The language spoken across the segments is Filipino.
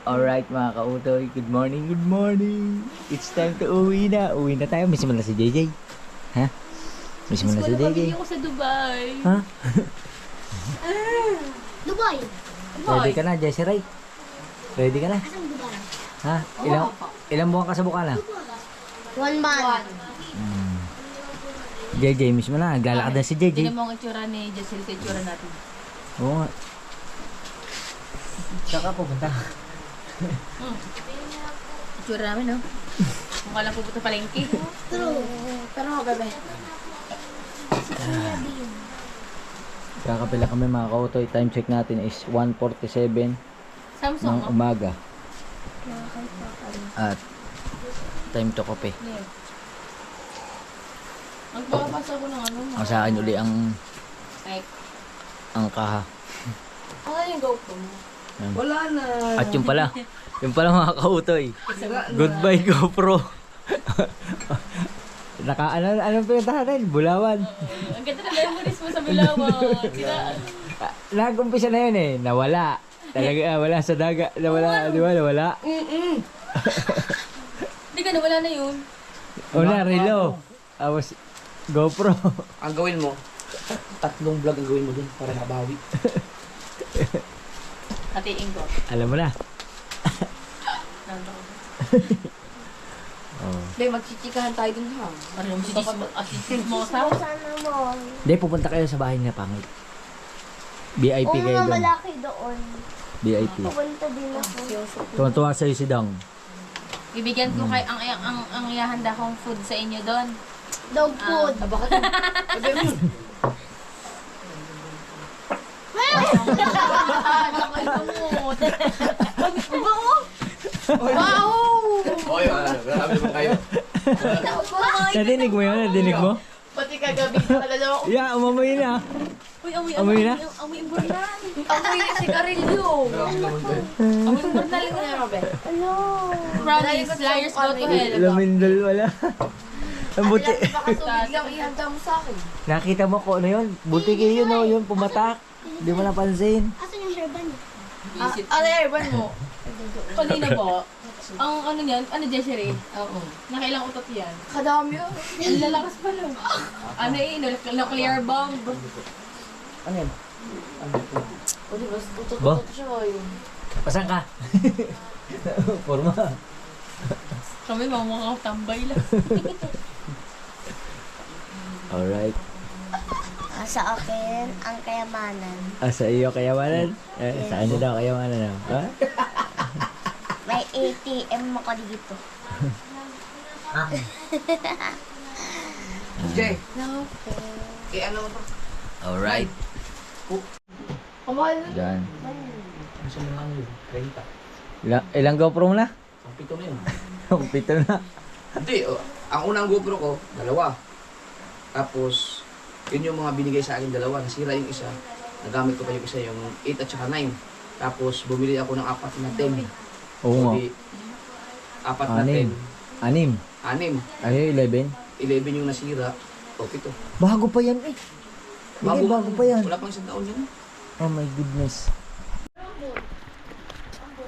Alright mga kautoy, good morning, good morning. It's time to uwi na. Uwi na tayo. Miss mo na si JJ. Ha? Miss mo na si JJ. Miss ko sa Dubai. Ha? Dubai. Ready ka na, Jessie Ray? Ready ka na? Asang Dubai? Ha? Ilang buwan ka sa Bukana? 1 month. JJ, miss mo na. Naglalakad na si JJ. Hindi mo ang itsura ni Jessil sa itsura natin. Oo nga. Saan ka pupunta? Itsura namin, no? Kung alam pupunta palengke. True. Pero ako, bebe. Kakapila kami mga kautoy. Time check natin is 1:47 Samsung, ng umaga. At time to kape. Yeah. Magpapasa ko ng ano mo. Ang sa akin uli ang Like, kaha. ano yung GoPro mo? Wala na. At yung pala mga kautoy. Goodbye GoPro. Anong pinuntahan natin? Bulawan. Ang ganda na memories mo sa Bilawan. Nag-umpisa na yun eh. Nawala. Talaga wala sa daga. Nawala, di ba? Nawala. Hindi ka na, wala na yun. Una, relo. Tapos GoPro. Ang gawin mo, 3 vlog ang gawin mo dun para mabawi. Hatiin ko. Alam mo na. Hindi, magchichikahan tayo dun ha. Ano yung assistant mo sa? Sana mo. Hindi, pupunta kayo sa bahay na pangit. VIP Oo kayo nga, doon. malaki doon. VIP. Pupunta din ako. Tuwan-tuwa sa'yo si Dong. Bibigyan ko kayo ang ihahanda kong food sa inyo doon. Dog food. Wow! Oy, grabe naman kayo. Nadinig mo yun? Nadinig mo? Pati kagabi sa kalalo. Yeah, umamoy na. Uy, amoy na? Amoy imbornal. Amoy sigarilyo. Amoy imbornal ko na, Robert. Ano? Promise, liars go to hell. Lamindol wala. Ang buti. Baka tubig lang ihanda mo sa akin. Nakita mo ko ano yun? Buti kayo yun, oh, yun, pumatak. Hindi mo napansin. Asan yung hairband niya? Ano airban mo? Kanina po, ang ano niyan, ano Jessie? Oo. Nakailang utot yan? Kadami yun. Ang lalakas pa lang. Ano nuclear bomb. Ano yun? O diba, Ba? utot siya yun. Pasan ka? Forma. Kami mga tambay lang. Alright. Sa akin, ang kayamanan. Sa iyo kayamanan? Sa ano daw kayamanan? Ha? May ATM ako dito. Jay, No. ano mo to? Alright. Kamahal na. Diyan. Gusto mo lang yun, 30. Ilang GoPro mo na? Ang pito na yun. Pito na. Hindi, ang unang GoPro ko, 2. Tapos, yun yung mga binigay sa akin 2. Nasira yung isa. Nagamit ko pa yung isa, yung 8 at saka 9. Tapos, bumili ako ng 4 na 10. Oo nga. 4 na 10. 6. 6. Ano yung 11? 11 yung nasira. O, 7. Bago pa yan eh. Bago pa yan. Wala pang 1 taon yun. Oh my goodness.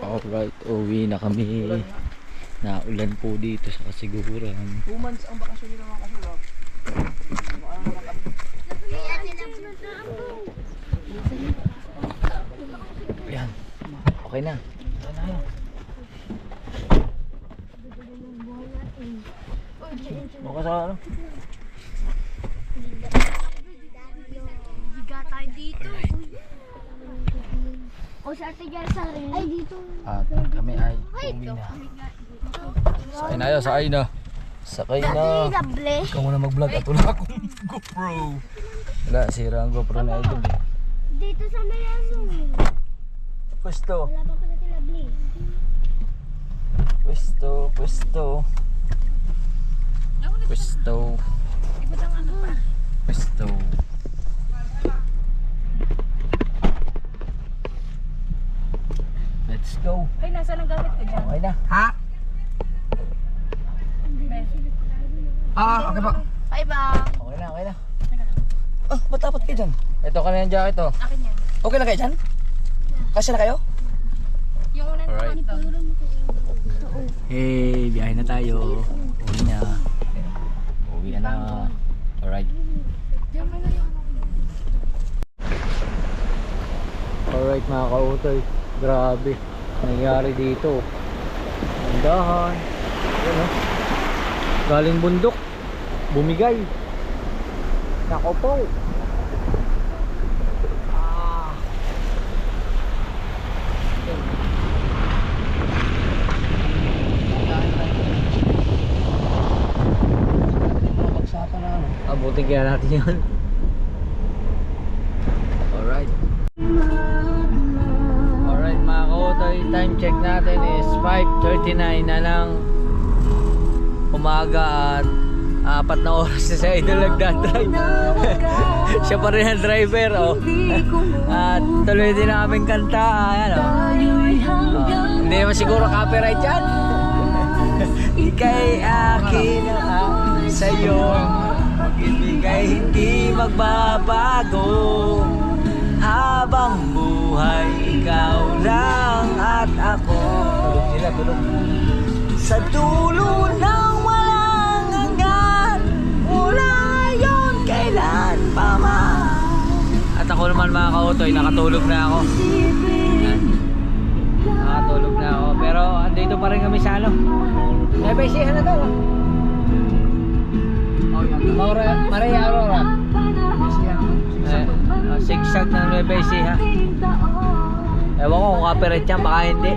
Alright, uwi na kami. Naulan po dito sa kasiguran. 2 months ang bakasyon nila mga kasulap. Yan. Okay na. Baka sa ano? Higa tayo dito. O sa ate dyan sa rin. Ay, dito. At kami ay uwi na. Sakay na yun, sakay na. Sakay na. Lovely. Ikaw muna mag-vlog at wala akong GoPro. Wala, sira ang GoPro na idol. Dito sa may ano. Pwesto. Wala pa ko natin lovely. Pwesto. Pwesto. Pwesto. Let's go. Ay, nasa ang gamit ko dyan? Okay na. Ha? Okay pa. Bye bye. Okay na, okay na. Ba't dapat kayo dyan? Ito ka na yung jacket, oh. Akin yan. Okay na kayo dyan? Kasya na kayo? Yung unang Alright. Hey, biyahe na tayo. Uwi na. Uwi na. Alright. Alright mga kautoy. Grabe. Nangyari dito. Andahan. Ayan o. Galing bundok. Bumigay. Nako po. Abutin kaya natin yun. Alright. Alright mga kautoy, time check natin is 5:39 na lang umaga at 4 na oras na sa idol nagdadrive. Siya pa rin ang driver, oh. At tuloy din na kaming kanta. Ayan, oh. Hindi naman siguro copyright yan. Ika'y akin ang sa'yo, ibigay hindi magbabago. Habang buhay, ikaw lang at ako. Tulog sila, tulog. Sa dulo ng walang hanggan, mula yon kailan pa man. At ako naman mga kautoy, nakatulog na ako. Nakatulog na ako. Pero andito pa rin kami sa ano. Nabaisihan na daw. Maria Aurora. Sigsag ng Nueva Ecija. Ewan ko kung copyright yan, baka hindi.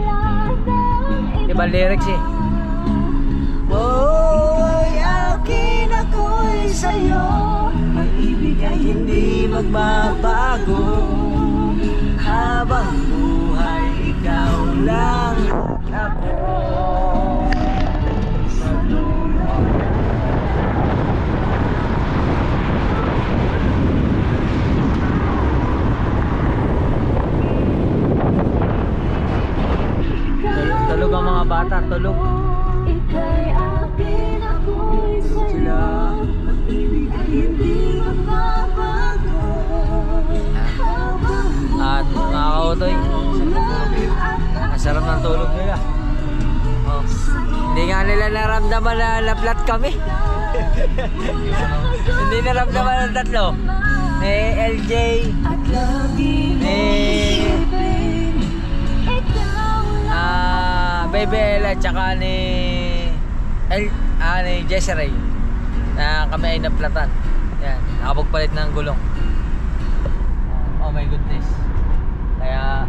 Iba lyrics eh. Oh, akin ako'y sa'yo, pag-ibig ay hindi magbabago. Habang buhay, ikaw lang ako. Sa lupa. Tulog ang mga bata, tulog. Sila. At mga kautoy, ang sarap ng tulog nila. Oh. Hindi nga nila naramdaman na naplat kami. Hindi naramdaman ng tatlo. Ni LJ, ni Bebel at saka ni Jesseray na kami ay naplatan. Yan, nakapagpalit ng gulong. Oh my goodness. Kaya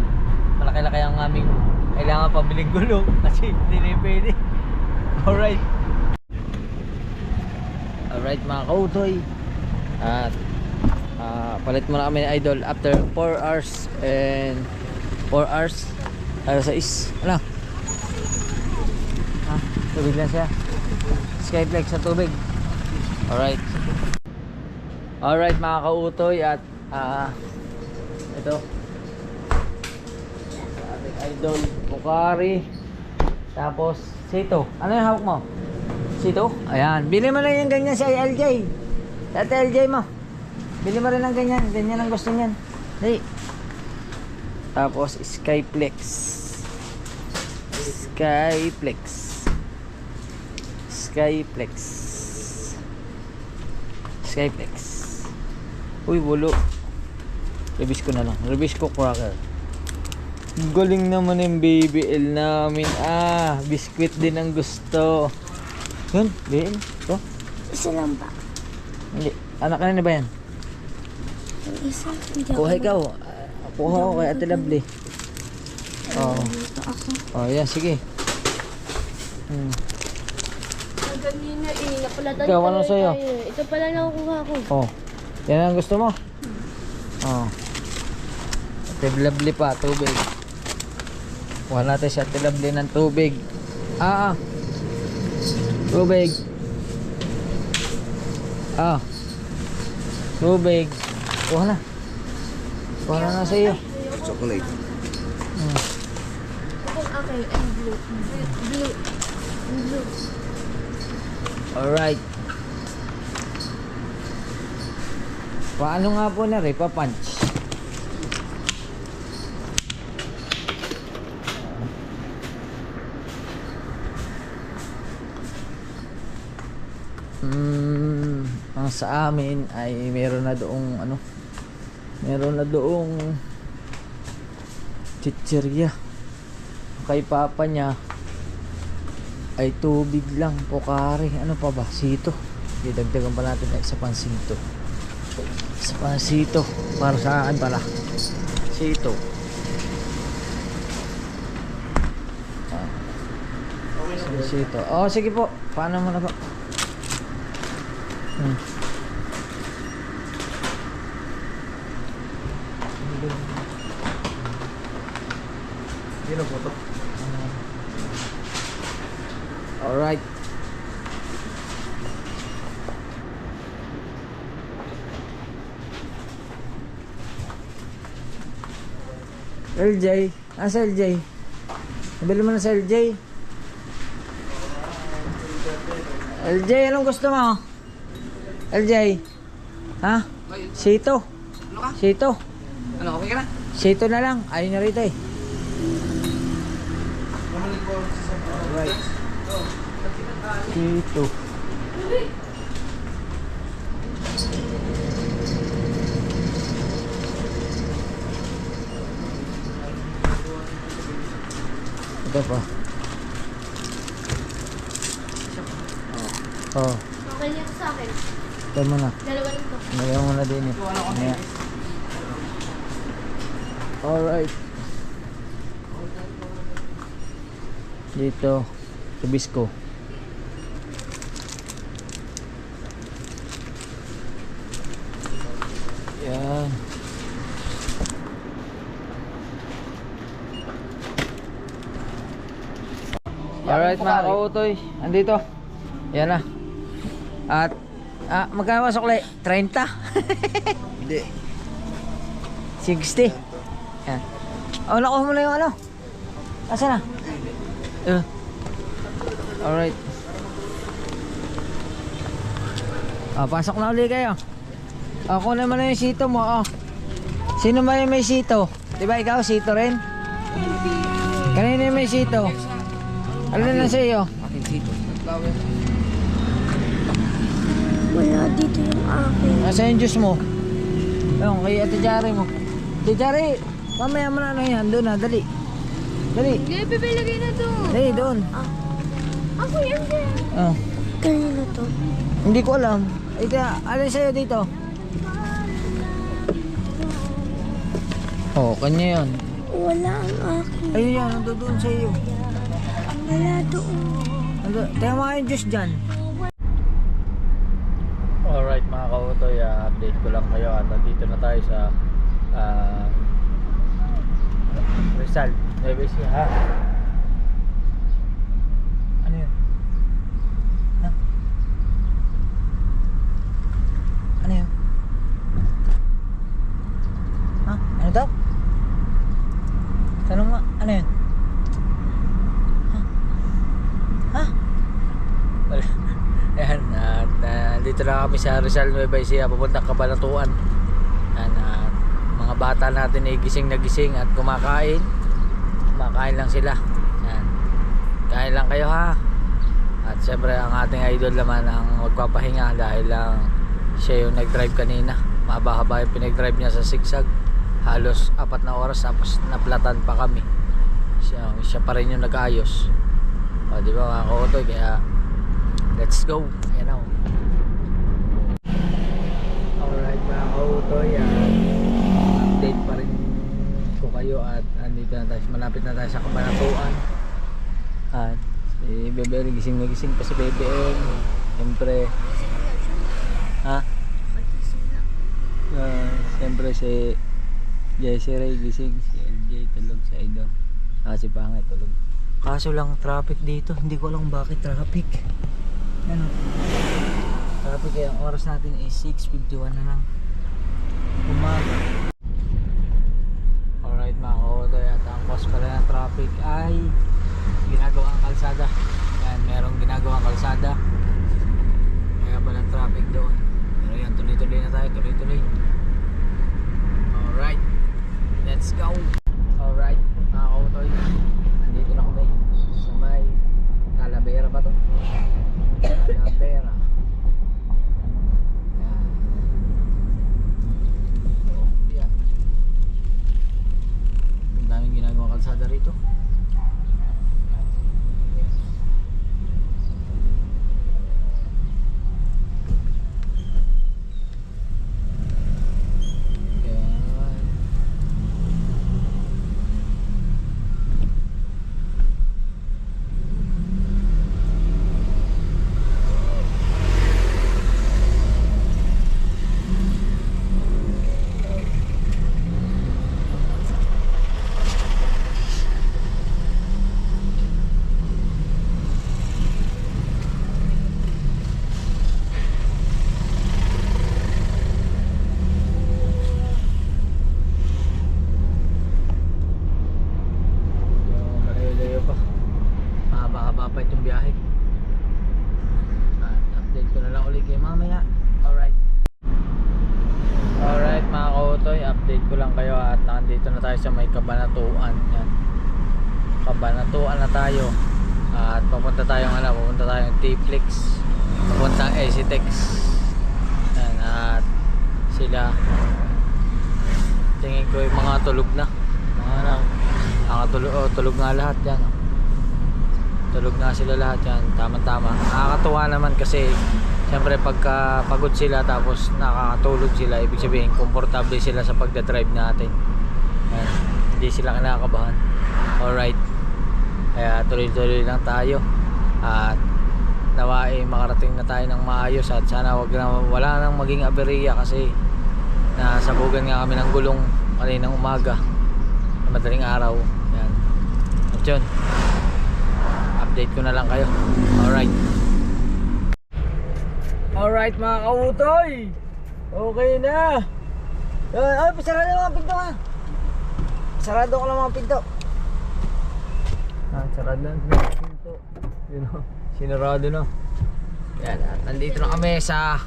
malaki-laki ang aming kailangan pabiling gulong kasi hindi na pwede. Alright. Alright mga kautoy. At palit muna kami ni Idol after 4 hours and 4 hours. Alas 6. Ano? Tubig lang siya. Skyflex sa tubig. Alright. Alright mga kautoy at ito ating Idol Pocari. Tapos Sito. Ano yung hawak mo? Sito? Ayan. Bili mo lang yung ganyan si LJ. At LJ mo. Bili mo rin ng ganyan. Ganyan ang gusto niyan. Dali. Tapos Skyflex. Skyflex. Skyflex. Skyflex. Uy, bulo. Release ko na lang. Release ko cracker. Galing naman yung BBL namin. Biscuit din ang gusto. Yun, BBL. Ito. Isa lang ba? Hindi. Anak na ba yan? Isa. Kuha ikaw. Kuha ko kay Ate Lovely. Oo. Oh, yan. Sige. Kanina napalatan Ikaw, ano sa'yo? Ito pala nakukuha ko. Oh. Yan ang gusto mo? Oh. Ate Lovely pa, tubig. Kuha natin si Ate Lovely ng tubig. Tubig. Tubig. Kuha na. Kuha na sa iyo. Chocolate. Okay, and blue. Blue. Blue. Alright. Paano nga po na rin? Pa-punch. ang sa amin ay meron na doong chichirya. Kay papa niya ay tubig lang, pokare, ano pa ba, sito. Didagdagan pa natin ay isa pang sito para sa akin pala, sito. Sito. Oh, sige po. Paano mo na po? Alright. LJ. Asa LJ? Nabili mo na sa LJ? LJ, anong gusto mo? LJ? Ha? Sito? Ano ka? Sito? Ano, okay ka na? Sito na lang. Ayun na rito eh. Alright. Sito. Ito pa. Oh, Okay yan sa akin. ito mo na. Dalawa nito. Ngayon mo na din eh. Ayan. Alright. Dito, sa Bisco. Yan. Alright mga kautoy, andito. Yan na. At magkano masukli? 30? Hindi. 60. Yan. Oh, nakuha mo na yung ano. Asa na? Alright. Pasok na ulit kayo. Ako naman na yung sito mo. Sino ba yung may sito? Diba ikaw sito rin? Kanina yung may sito? Ano na sa iyo? Aking sito. Wala dito yung akin. Nasa yung juice mo? Yung kay Ate Jari mo. Ate Jari, mamaya mo na ano yan. Doon na, dali. Dali. Hindi, bibigay na to. Dali, doon. Ako yan din. Oh. Kanino to? Hindi ko alam. Ito, alin sa'yo dito? Oh, kanya yan. Wala ang akin. Ayun yan, nandoon sa iyo. Wala doon. Tayo mga yung juice dyan. Alright mga kautoy, update ko lang kayo at nandito na tayo sa Rizal, Nueva Ecija. Ano yun? Ha? Ano yun? Ha? Ano daw? Tanong nga, ano yun? Ha? Wala. Ayan, at dito na kami sa Rizal, Nueva Ecija, papuntang Cabanatuan. Ayan, mga bata natin ay gising na gising at kumakain lang sila. Ayan, kain lang kayo ha. At syempre ang ating idol naman ang magpapahinga dahil lang siya yung nag-drive kanina. Mahaba-haba yung pinag-drive niya sa sigsag, halos 4 na oras, tapos naplatan pa kami. Siya pa rin yung nag-ayos. O di ba mga kautoy, kaya let's go. Ayan o. Alright mga kautoy, update pa rin ko kayo at andito na tayo, malapit na tayo sa Cabanatuan. At si Bebe gising na gising pa si Bebe. Siyempre siyempre si Jessie Ray gising, si LJ tulog, si Idol, si Pangay tulog. Kaso lang traffic dito, hindi ko alam bakit traffic. Ano? Traffic kaya ang oras natin is 6:51 na lang umaga. Alright mga kautoy, at ang cause pala ng traffic ay ginagawang kalsada. Yan, merong ginagawang kalsada, kaya pala traffic doon. Pero yan, tuloy-tuloy na tayo, tuloy-tuloy. Alright, let's go. Alright mga kautoy, nandito na kami sa may Talavera ba to? Talavera. mapait yung biyahe. Update ko na lang ulit kayo mamaya. Alright mga kautoy, update ko lang kayo at nandito na tayo sa may Cabanatuan. Yan, Cabanatuan na tayo at papunta tayong T-Flex, papuntang Esitex. Yan, at sila tingin ko yung mga tulog na, tulog nga lahat yan. Tulog na sila lahat yan, tama-tama. Nakakatuwa naman kasi siyempre pagka pagod sila tapos nakakatulog sila, ibig sabihin komportable sila sa pagdadrive natin. Yan. Hindi sila kinakabahan. Alright, kaya tuloy-tuloy lang tayo at nawain makarating na tayo ng maayos at sana wala nang maging aberya kasi nasabugan nga kami ng gulong kaninang umaga, madaling araw. Yan. At yun, update ko na lang kayo. Alright mga kautoy, okay na. Ay, pasarado lang ang pinto ha. Sarado ko lang mga pinto. Sarado lang ang pinto. Yun o, sinarado na. Yan, at nandito na kami sa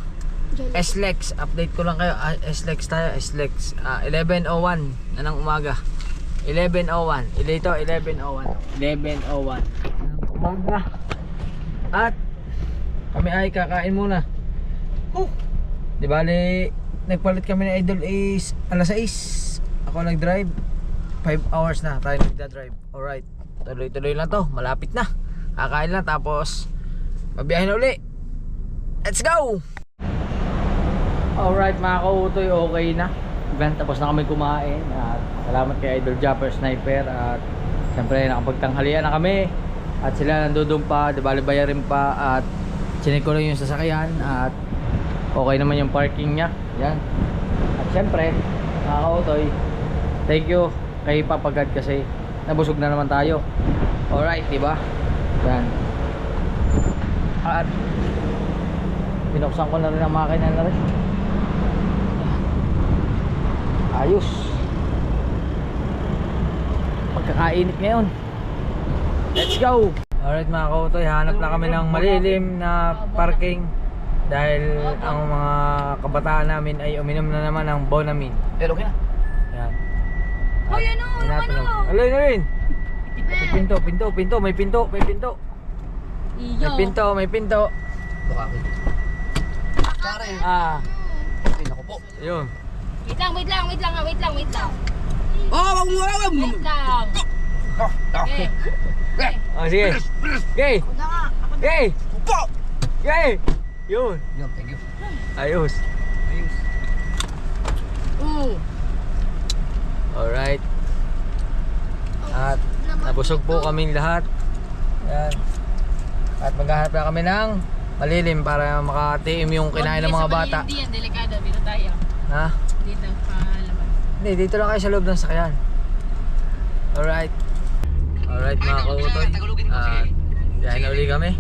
SLEX. Update ko lang kayo. SLEX tayo, SLEX 11:01 na ng umaga. 11:01. Dito 11:01 ng umaga. At kami ay kakain muna. Di bali, nagpalit kami ng idol is alas 6. Ako nag-drive. 5 hours na tayo nagda-drive. Alright, tuloy-tuloy lang to. Malapit na. Kakain lang tapos mabiyahe na uli. Let's go! Alright mga kautoy, okay na. Tapos na kami kumain. At salamat kay Idol Japper Sniper. At siyempre nakapagtanghalian na kami. At sila nandudun pa, di bali bayarin pa. At chinik ko lang yung sasakyan. At okay naman yung parking niya. Yan. At siyempre mga kautoy, thank you kay Papagad kasi nabusog na naman tayo. Alright, diba? Yan. At binuksan ko na rin ang makina na rin. Ayos. Pagkakainit ngayon. Let's go! Alright mga kautoy, hanap na kami ng malilim na parking dahil ang mga kabataan namin ay uminom na naman ng Bonamine. Pero okay na. Yan. Hoy, ano? Aloy na rin. May pinto. May pinto. Baka ako. Pare. Okay, naku po. Yun. Wait lang. Oh, wag mo. Wait lang. Okay. Sige. Okay. Okay. Po. Okay. Yun. Yun, thank you. Ayos. Alright. At nabusog po kaming lahat. Yan. At maghahanap na kami ng malilim para makatiim yung kinain ng mga bata. Hindi yan, delikado. Dito tayo. Ha? Dito pa laban. Hindi, dito lang kayo sa loob ng sakyan. Alright. Alright mga kautoy. Yan na uli kami.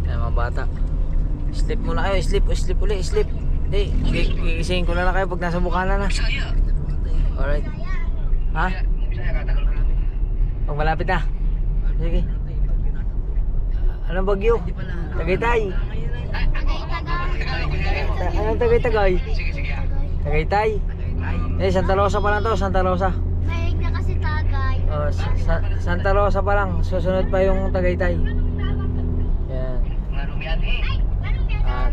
Yan mga bata. Sleep muna kayo. Sleep uli. Hindi, gigisingin ko na lang kayo pag nasa Bukana na. Alright. Ha? Pag malapit na. Sige. Anong bagyo? Tagaytay. Anong Tagaytay? Tagaytay. Santa Rosa pa lang to, Santa Rosa. Mahilig na kasi Tagay. Oh, Santa Rosa pa lang, susunod pa yung Tagaytay. Yan. At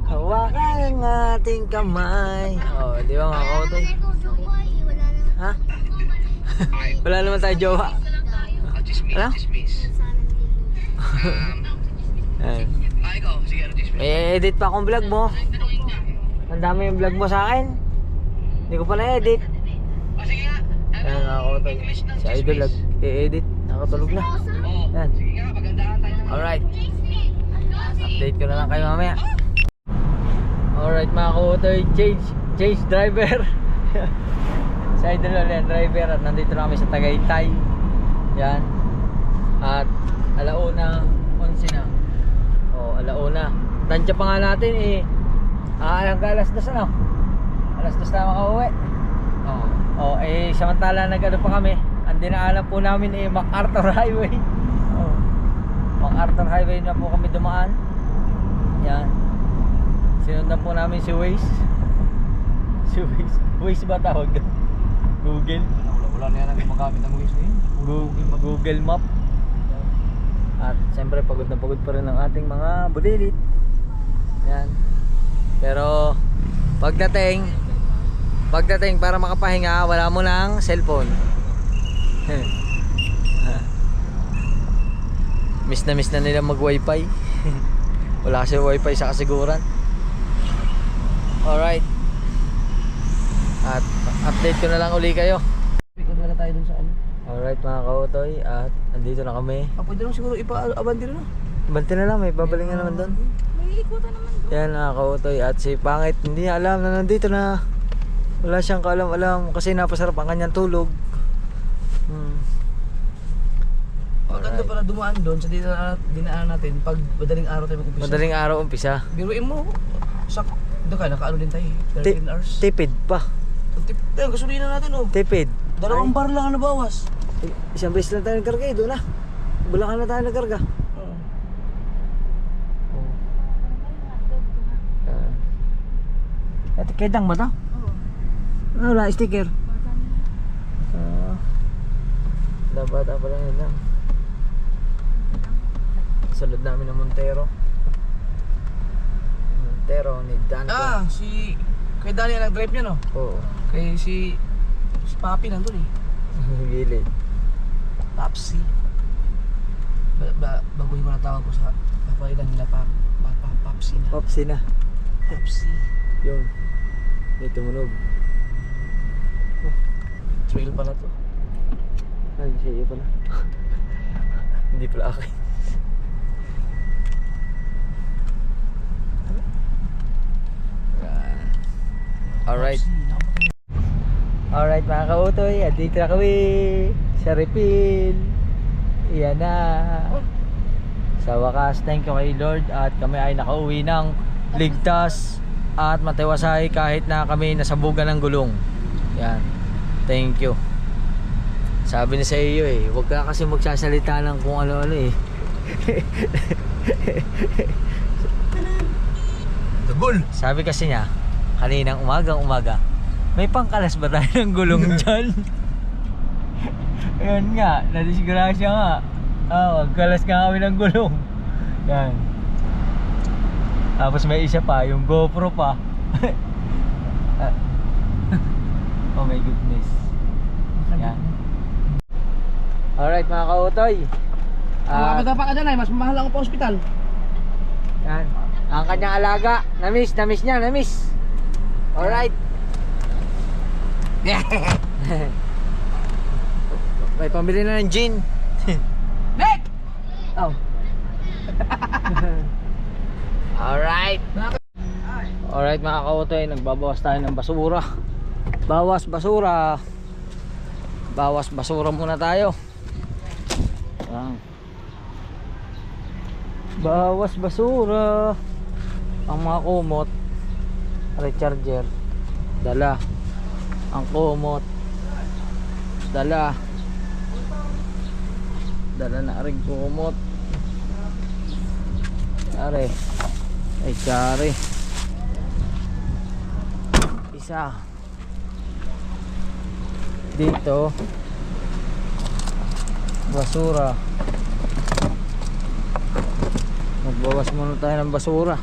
hawakan ang ating kamay. Oh, di ba mga kautoy? Ha? Wala naman tayo jowa. Ano? May edit pa akong vlog mo. Ang dami yung vlog mo sa akin. Hindi ko pa na-edit. Ayan mga kautoy, si Idol nag-e-edit. Nakatulog na. Yan. Alright, update ko na lang kayo mamaya. Alright mga kautoy, change driver. Si Idol ulit driver at nandito na kami sa Tagaytay. Yan. At alauna 11 na. O alauna. Tansya pa nga natin eh. Alas 2 na. Alas 2 na makauwi. O eh samantala nag-ano pa kami. ang dinaanan po namin ay MacArthur Highway. Oh. MacArthur Highway na po kami dumaan. Yan. Sinundan po namin si Waze. Si Waze. Waze ba tawag doon? Google. Wala na yan ang magamit ng Waze eh. Google Map. At siyempre pagod na pagod pa rin ang ating mga bulilit. Yan. Pero pagdating para makapahinga, wala mo ng cellphone. Miss na nila mag wifi. Wala kasi wifi sa kasiguran. Alright. At update ko na lang uli kayo. Ikot na tayo dun sa ano. Alright mga kautoy, at andito na kami. Pwede lang siguro ipa-abandi rin, no? Banti na lang, may babaling na naman doon. May ikutan naman doon. Yan mga kautoy, at si Pangit hindi niya alam na nandito na. Wala siyang kaalam-alam kasi napasarap ang kanyang tulog. Maganda para dumaan doon sa dinaan natin pag madaling araw tayo mag-umpisa. Madaling araw umpisa. Biruin mo, doon ka, nakaano din tayo, 13 hours. Tipid pa. Tayo, gasolina natin oh. Tipid. Dalawang bar lang ang nabawas. Isang beses lang tayo nagkarga eh, doon na. Bulacan na tayo nagkarga. At kedang ba ito? Oo. Wala, sticker. Bata pa lang yun lang. Salud namin ng Montero. Montero ni Dan. Kay Dani ang nag-drive niya, no? Oo. Kay si Papi nandun eh. Gilid. Papsi. Baguhin ko na tawag ko sa papailan nila Papsi na. Popsi na. Papsi. Yun. May tumunog. Trail pala to. Ay, siya iyo pala. Hindi pala akin. Alright. Alright mga kautoy, at dito na kami sa refill. Iyan na. Sa wakas, thank you kay Lord at kami ay nakauwi ng ligtas at matiwasay kahit na kami nasabugan ng gulong. Yan. Thank you. Sabi ni sa iyo eh, huwag ka kasi magsasalita ng kung ano-ano eh. Tagol! Sabi kasi niya, kaninang umaga, may pangkalas ba tayo ng gulong dyan? Ayun nga, nadisgrasya nga. Magkalas nga kami ng gulong. Yan. Tapos may isa pa, yung GoPro pa. Oh my goodness. Yan. Alright mga kautoy. Kapag ka dyan ay, mas mahal ako pa ospital. Yan. Ang kanyang alaga, na-miss niya. Alright. May pambili na ng gin. Nick! Oh. Alright mga kautoy, nagbabawas tayo ng basura. Bawas basura muna tayo. Bawas basura. Ang mga kumot, recharger, dala. Ang kumot, dala na rin kumot. Kari isa dito, basura. Magbawas muna tayo ng basura.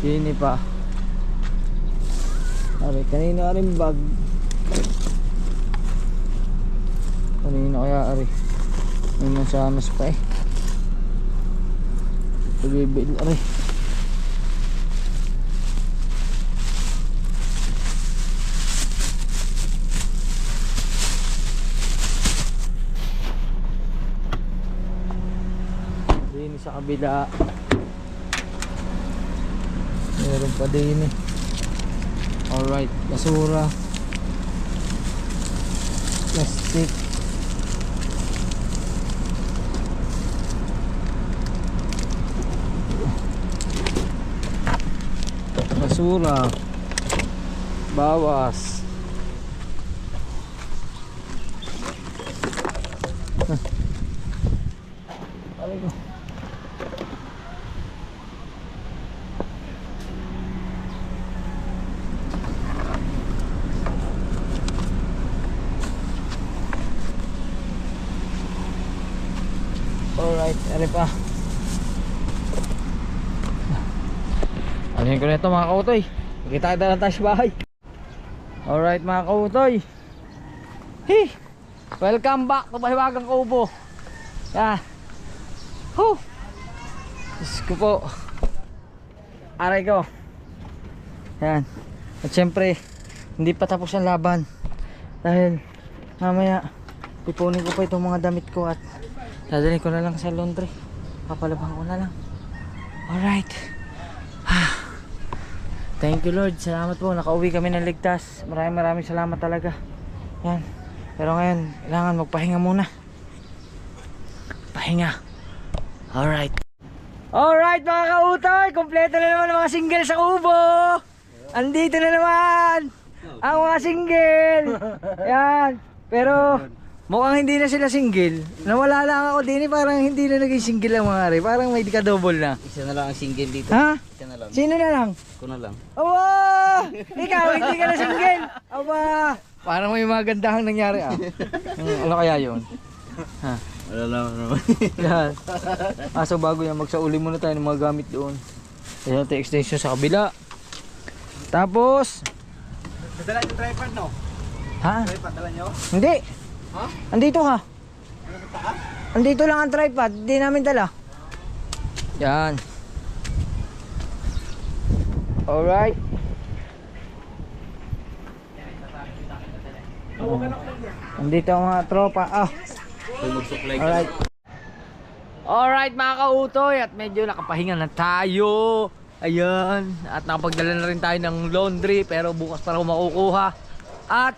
Sini pa. Kanina rin bag. Kanina kaya ari. May masamas pa eh. Pag-ibil ari. Sini sa kabila. Meron pa din eh. Alright, basura, plastic, basura. Bawas. Aray ko. Alright, ano pa? Anuhin ko na ito mga kautoy. Kita na tayo sa bahay. Alright mga kautoy. Hey! Welcome back to Mahiwagang Kubo. Yan. Huh! Diyos ko po. Aray ko. Yan. At syempre, hindi pa tapos ang laban. Dahil mamaya ipunin ko pa itong mga damit ko at dadalhin ko na lang sa laundry. Papalabang ko na lang. Alright. Thank you Lord. Salamat po. Nakauwi kami ng ligtas. Maraming salamat talaga. Yan. Pero ngayon, kailangan magpahinga muna. Pahinga. Alright. Alright mga kautoy. Kompleto na naman ang mga single sa kubo. Andito na naman ang mga single. Yan. Pero mukhang hindi na sila single. Nawala lang ako din. Parang hindi na naging single ang mga ari. Parang may ka-double na. Isa na lang ang single dito. Ha? Isa na lang. Sino na lang? Ako na lang. Aba! Ikaw, hindi ka na single! Aba! Parang may magandahang nangyari ah. Ano kaya yun? Ha? Wala lang naman. Yan. So bago yan, magsauli muna tayo ng mga gamit doon. Ayan ito extension sa kabila. Tapos Dala yung tripod no? ha? Tripod dala nyo? Hindi. Ha? Andito ha. Andito lang ang tripod. Hindi namin dala. Yan. Alright. Andito ang mga tropa. Alright. Alright mga kautoy. At medyo nakapahinga na tayo. Ayan. At nakapagdala na rin tayo ng laundry. Pero bukas pa rin makukuha. At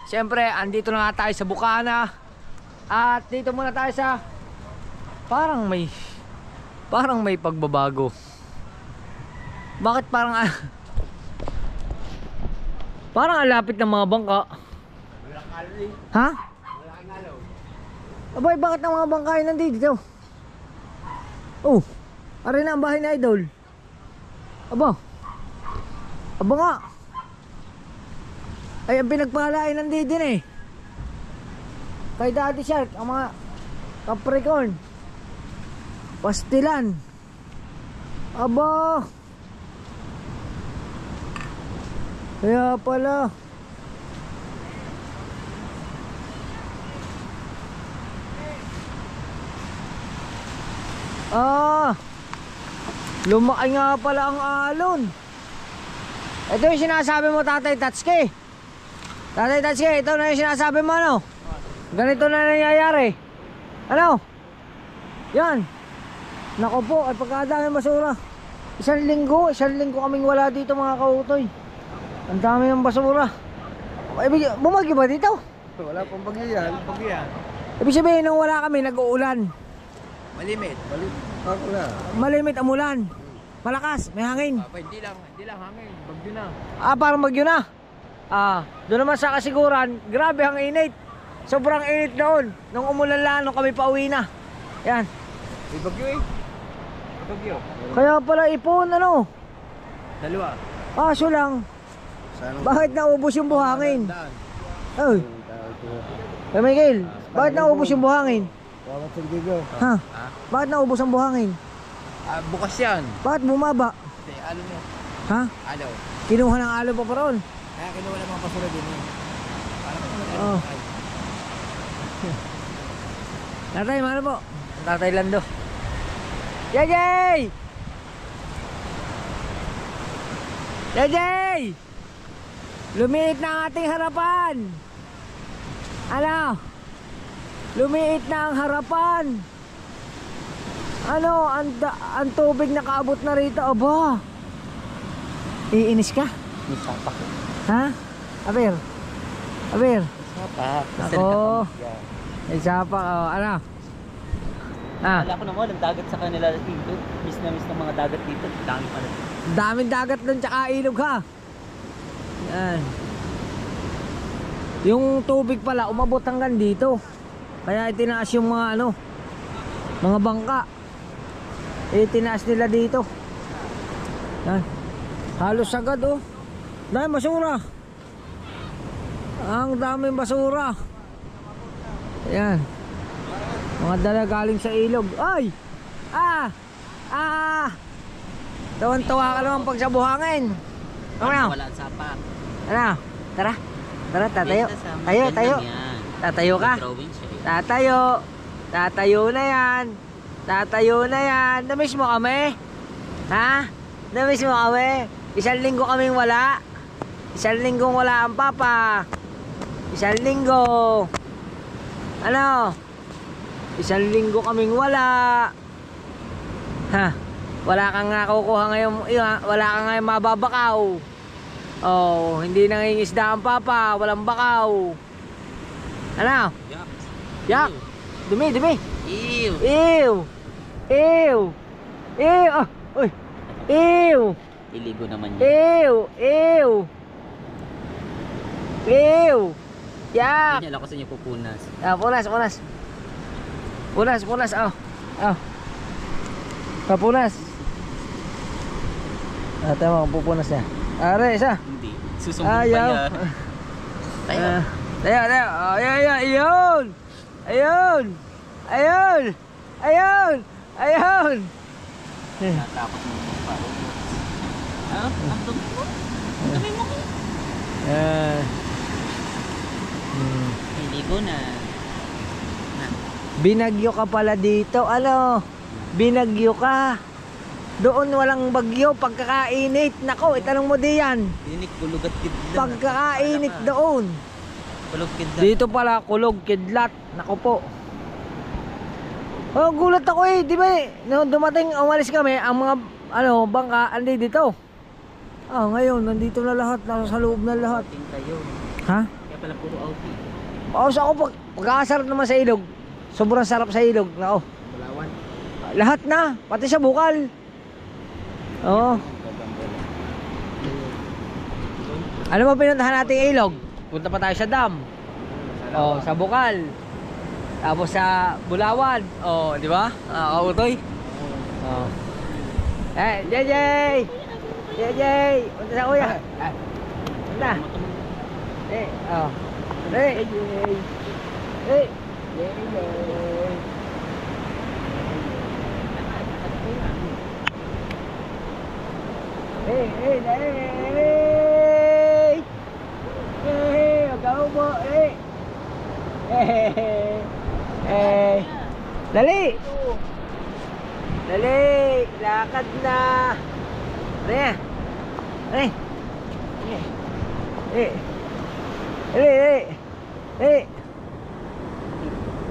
siyempre andito na nga tayo sa Bukana. At dito muna tayo sa parang may pagbabago. Bakit parang parang alapit ng mga bangka? Ha? Abay, bakit ang mga bangka ay nandito? Oh, ari na ang bahay na Idol. Aba nga. Ay, ang pinagpala ay nandito din eh. Kay Daddy Shark, ang mga Capricorn, Pastilan. Aba, kaya pala. Lumaki nga pala ang alon. Ito yung sinasabi mo, Tatay Tatsuki. Tatay Tatsuki, ito na yung sinasabi mo, ano? Ganito na nangyayari. Ano? Yan. Naku po, ay pagkadami basura. Isang linggo kaming wala dito mga kautoy. Ang dami ng basura. Bumagyo ba dito? Wala pang bagyo yan. Bagyo yan. Ibig sabihin nung wala kami, nag-uulan. Malimit. Ako na. Malimit ang ulan. Malakas, may hangin. Hindi lang hangin. Bagyo na. Parang bagyo na. Doon naman sa kasiguran, grabe ang init. Sobrang init noon. Nung umulan lang, nung kami pauwi na. Yan. May bagyo eh. Bagyo. Kaya pala ipon, ano? Dalawa. Kaso lang, bakit naubos yung buhangin? Oy. Hey Michael, bakit naubos yung buhangin? Ha? Bakit naubos ang buhangin? Bukas yan. Bakit bumaba? Hindi, alo mo. Ha? Alo. Kinuha ng alo pa ron. Kaya kinuha lang mga basura din eh. Oh. Tatay, mahal po. Tatay Lando. Yayay! Yayay! Lumiit na ang ating harapan. Ano? Lumiit na ang harapan. Ano? Ang tubig nakaabot na rito. Aba! Iinis ka? Isapak. Ha? Aber? Aber? Isapak. Ako. Isapak. Oh, ano? Wala ko naman, ang dagat sa kanila dito. Miss na miss ng mga dagat dito. Dami pa na. Daming dagat doon tsaka ilog ha. Yan. Yung tubig pala umabot hanggang dito. Kaya itinaas yung mga ano, mga bangka. Itinaas nila dito. Yan. Halos agad oh. Dahil basura. Ang daming basura. Yan. Mga dala galing sa ilog. Ay! Tawan-tawa ka naman pag sa buhangin. Ano? Wala ang sapak. Ano? Tara. Tara, tatayo. Tayo. Tatayo ka. Tatayo. Tatayo na yan. Tatayo na yan. Namiss mo kami? Ha? Namiss mo kami? 1 linggo kaming wala. 1 linggong wala ang papa. 1 linggo. Ano? 1 linggo kaming wala. Ha? Wala kang nakukuha ngayon, wala kang ngayon mababakaw. Oh, hindi nangingisda ang papa, walang bakaw. Ano? Yak. Dumi. Ew. Ew. Oh, uy. Ew. Iligo naman yun. Ew. Yak. Hindi ako sa inyo pupunas. Punas. Oh. Papunas. Tama, pupunas niya. Are, isa. Hindi. Susumbong pa Ayaw. yan. Tayo. Tayo. Oh, Ayun. Natakot mo pa. Ang dumi mo. Dumi mo. Iligo na. Binagyo ka pala dito. Ano? Binagyo ka. Doon walang bagyo. Pagkakainit. Nako, itanong mo diyan. Dinik kulugat kidlat. Pagkakainit doon. Kulog kidlat. Dito pala kulog kidlat. Nako po. Oh, gulat ako eh, di ba? Nung dumating, umalis kami, ang mga bangka andi dito. Ngayon nandito na lahat, nasa loob na lahat. Outing kayo. Ha? Kaya pala puro outing. So ako pagkakasarap naman sa ilog. Sobrang sarap sa ilog. Nako. Bulawan. Lahat na, pati sa bukal. Oo. Ano ba pinuntahan nating ilog? Punta pa tayo sa dam. Sa bukal. Tapos sa Bulawan. Di ba? Kautoy. JJ! Punta sa kuya. Punta. Dali! Lakad na!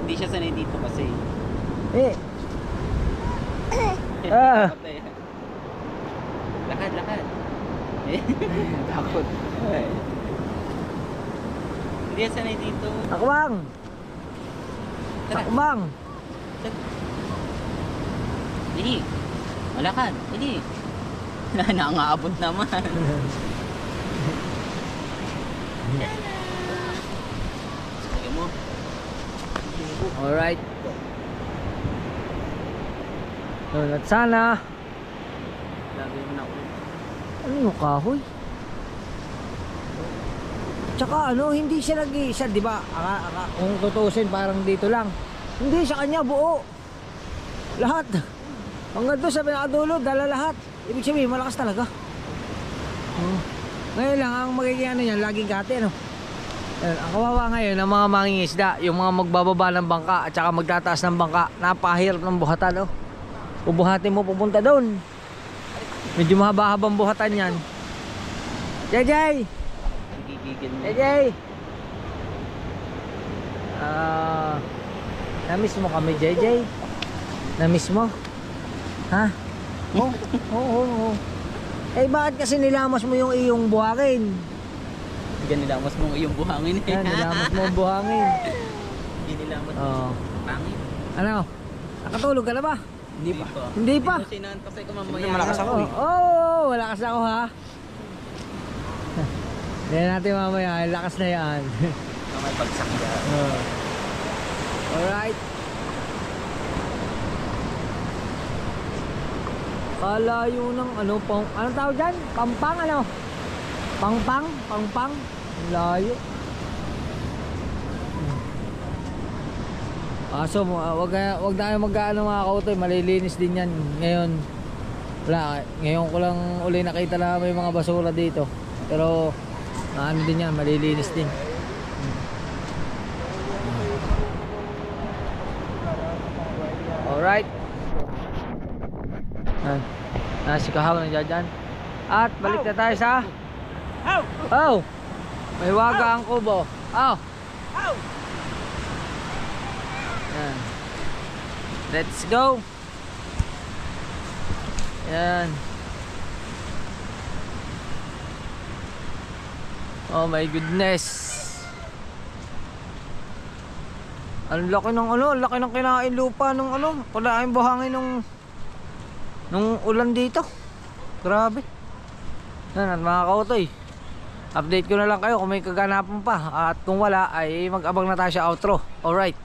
Hindi siya sanay dito kasi. Lakad. Takot. Hindi siya sanay dito. Akbang! Hindi. Malakad. Hindi. Nangangaabot naman. Sige mo. Alright. At sana. Lagi mo na ulit. Ano yung kahoy? Tsaka hindi siya nag-iisa, di ba? Kung tutusin parang dito lang. Hindi, sa kanya buo. Lahat. Hanggang doon sa pinakadulo, dala lahat. Ibig sabihin, malakas talaga. Ngayon lang, ang magiging yan, laging kati, Ang kawawa ngayon, ang mga mangingisda, yung mga magbababa ng bangka at saka magtataas ng bangka, napahirap ng buhatan, Ubuhatin mo pupunta doon. Medyo mahaba-habang buhatan yan. JJ! Gigigil mo. JJ! Namiss mo kami, JJ? Namiss mo? Ha? Oo. Bakit kasi nilamas mo yung iyong buhangin? Hindi nilamas mo yung buhangin eh. Nilamas mo ang buhangin. Hindi nilamas mo. Pangit. Nakatulog ka na ba? Hindi pa. Hindi pa? Ito sinantas ko mamaya. Malakas ako. malakas ako ha. Tingnan natin mamaya, lakas na yan. May bagsak yan. Alright. Kalayo ng ano, anong tawag dyan? Pampang ano? Pangpang? Pangpang? Layo. So, wag na kayo mag-ano mga kautoy, malilinis din yan. Ngayon ko lang uli nakita na may mga basura dito. Pero, ano din yan, malilinis din. Alright. Si Kahaw nandiyan dyan. At balik na tayo sa may waga ang kubo. Yan. Let's go. Yan. Oh my goodness. Ang laki ng laki ng kinain lupa nung wala yung buhangin nung ulan dito. Grabe. Yan mga kautoy. Update ko na lang kayo kung may kaganapan pa. At kung wala ay mag-abang na tayo sa outro. Alright.